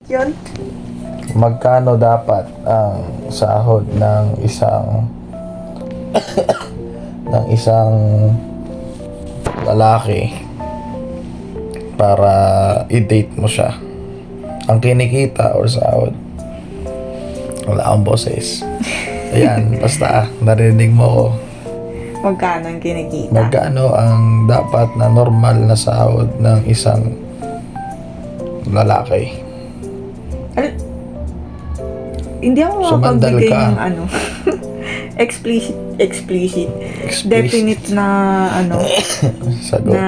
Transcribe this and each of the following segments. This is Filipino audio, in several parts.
Yun. Magkano dapat ang sahod ng isang lalaki para i-date mo siya? Ang kinikita or sahod? Wala akong boses. Ayan, basta narinig mo ko. Magkano ang kinikita? Magkano ang dapat na normal na sahod ng isang lalaki? Hindi ako Sumandal makapagbigay ka. ng explicit, definite na Sagot. na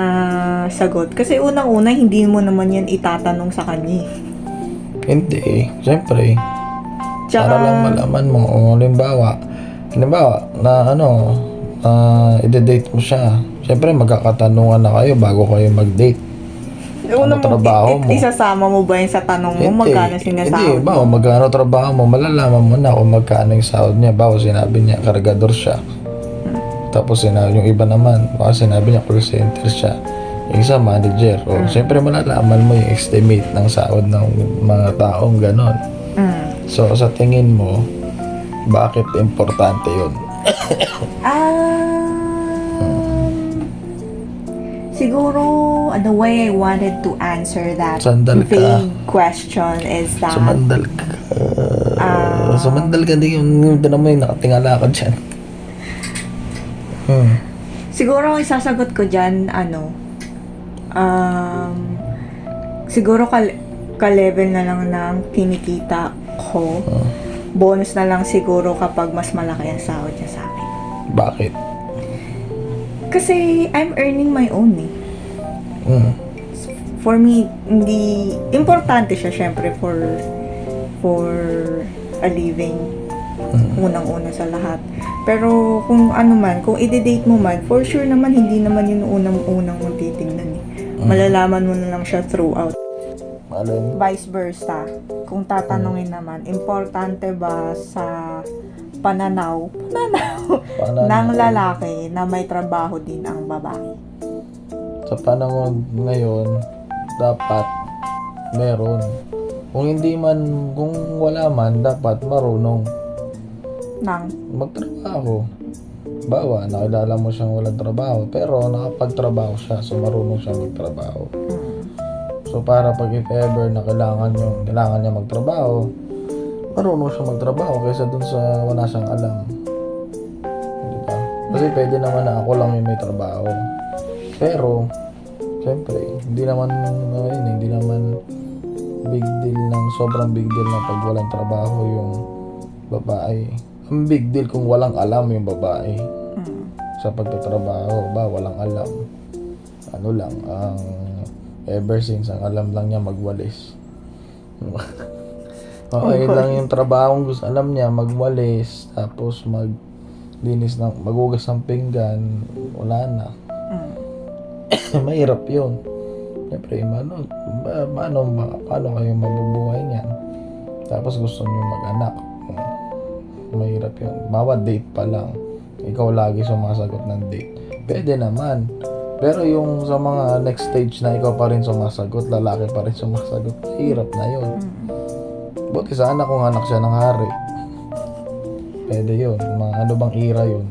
sagot. Kasi unang-una, hindi mo naman yan itatanong sa kanya. Hindi, siyempre. Tsaka, Para lang malaman mo, o halimbawa na i-date mo siya. Siyempre, magkakatanungan na kayo bago kayo mag-date. unang trabaho mo? isasama mo ba yun sa tanong mo? Magkano sinasahod Hindi, bawa magkano trabaho mo, malalaman mo na kung magkano yung sahod niya. Bawa sinabi niya, kargador siya. Tapos yung iba naman, baka sinabi niya, call center siya. Yung isa, manager. O, siyempre, malalaman mo yung estimate ng sahod ng mga taong ganon. So, sa tingin mo, bakit importante yun? Siguro, the way I wanted to answer that Sandal ka. vague question is that Sumandal ka. Sumandal ka din yung mo yung nakatingala ka dyan. siguro ang isasagot ko dyan, siguro ka-level na lang ng kinikita ko. Bonus na lang siguro kapag mas malaki ang sahod niya sa akin. Bakit? Kasi I'm earning my own For me, hindi importante siya syempre for a living. Unang-una sa lahat. Pero kung kung i-date mo man, for sure naman hindi naman yun unang-unang mong titingnan Malalaman mo na lang siya throughout. Alin? Vice versa. Kung tatanungin naman, importante ba sa pananaw ng lalaki na may trabaho din ang babae? Sa panahon ngayon, dapat meron. Kung wala man, dapat marunong magtrabaho. Bawa, nakilala mo siyang walang trabaho, pero nakapagtrabaho siya, so marunong siya magtrabaho. So para pag if ever na kailangan niya magtrabaho, marunong siya magtrabaho kaysa dun sa wala siyang alam. Diba? Kasi pwede naman na ako lang yung may trabaho. Pero, siyempre, hindi naman big deal sobrang big deal na pag walang trabaho yung babae. Ang big deal kung walang alam yung babae. Sa pagtatrabaho, walang alam. Ever since, ang alam lang niya magwalis. Okay lang yung trabaho gusto alam niya, magwalis, tapos maghugas ng pinggan, wala na. Mahirap yun. Siyempre, paano kayo mabubuhay niyan? Tapos gusto niyo mag-anak. Mahirap yun. Bawat date pa lang, ikaw lagi sumasagot ng date. Pwede naman. Pero yung sa mga next stage na ikaw pa rin sumasagot, lalaki pa rin sumasagot, hirap na yun. Buti sana kung anak siya ng hari. Pwede yun. Ano bang era yun?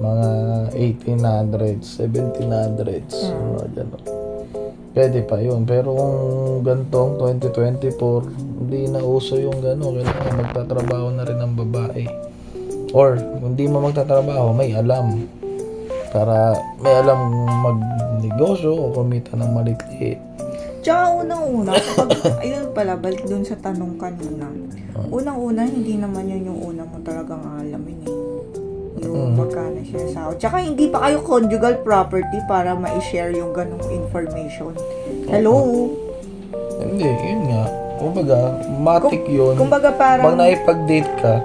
Mga 1800s, 1700s, mga gano'n. Pwede pa yun. Pero kung gantong 2024, hindi na uso yung gano'n. Kailangan magtatrabaho na rin ang babae. Or, kung hindi mo magtatrabaho, may alam. Para may alam magnegosyo o kumita ng maliit. Tsaka unang-una, ayun pala, balik dun sa tanong kanina. Unang-una, hindi naman yun yung una mo talagang alamin Yung magkano siya sahod. Tsaka hindi pa kayo conjugal property para ma-share yung ganong information. Hello? Hindi, yun nga. Kumbaga, matik yun. Kumbaga parang... Pag naipag-date ka,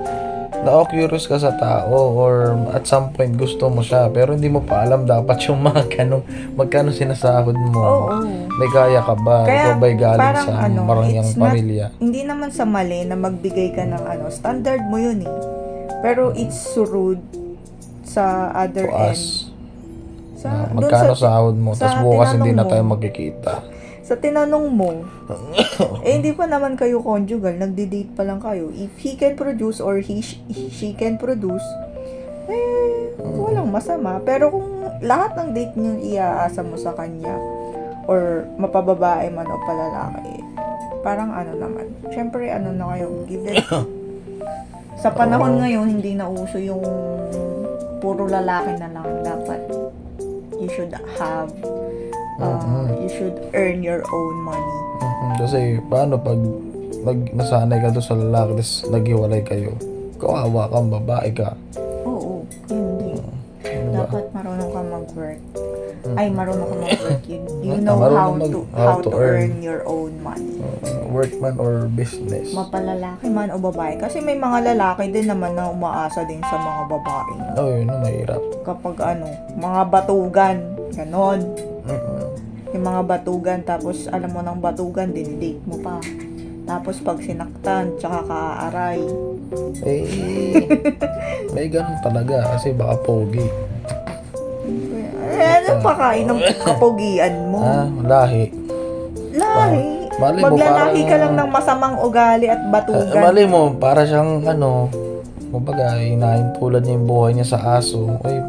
na-curious ka sa tao or at some point gusto mo siya pero hindi mo pa alam dapat yung magkano sinasahod mo. Oo. May kaya ka ba? Kaya ikaw ba'y galing parang sa marangyang pamilya? Hindi naman sa mali na magbigay ka ng standard mo yun Pero it's rude sa other To end. us. Sa, Magkano dun sa- sahod mo? sa Tapos bukas hindi tinanong na mo. tayo magkikita. Sa tinanong mo, hindi pa naman kayo conjugal, nagde-date pa lang kayo. If he can produce or she can produce, walang masama. Pero kung lahat ng date niyo iaasa mo sa kanya, or mapababae man o palalaki, parang ano naman. Siyempre, ano na kayo, give it. Sa panahon ngayon, hindi na uso yung puro lalaki na lang. Dapat, you should have, you should earn your own money. Kasi paano pag nasanay ka doon sa lalaki, tapos naghiwalay kayo, kawawa kang babae ka. Oo, hindi. Dapat marunong ka mag-work. Ay, marunong ka mag-work. You know how to earn your own money. Workman or business. Mapalalaki man o babae. Kasi may mga lalaki din naman na umaasa din sa mga babae. Yun ang mahirap. Kapag mga batugan, ganon. Yung mga batugan, tapos alam mo ng batugan, dinidate mo pa. Tapos pag sinaktan, tsaka kaaray. May ganun talaga kasi baka pogi. Ano pa kain ng kapugian mo? Lahi. Lahi. Mali mo, Maglalahi ka parang- lang ng masamang ugali at batugan. Mali mo, para siyang kumbaga, inaintulad niya yung buhay niya sa aso. Ay,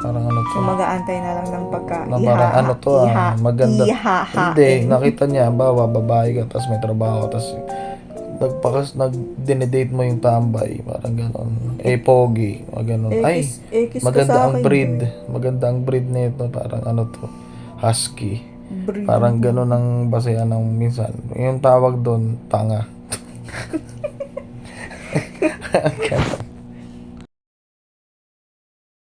parang to. So, mag-aantay na lang ng Na parang maganda. Hindi, nakita niya, babae ka, tapos may trabaho, tapos nag-dinedate mo yung tambay, parang gano'n. Pogi, gano'n. Ay, Ekis ka maganda sa ang akin, breed. Maganda ang breed nito, parang husky. Breed. Parang gano'n ang basehan ng minsan. Yung tawag doon, tanga. Ganun.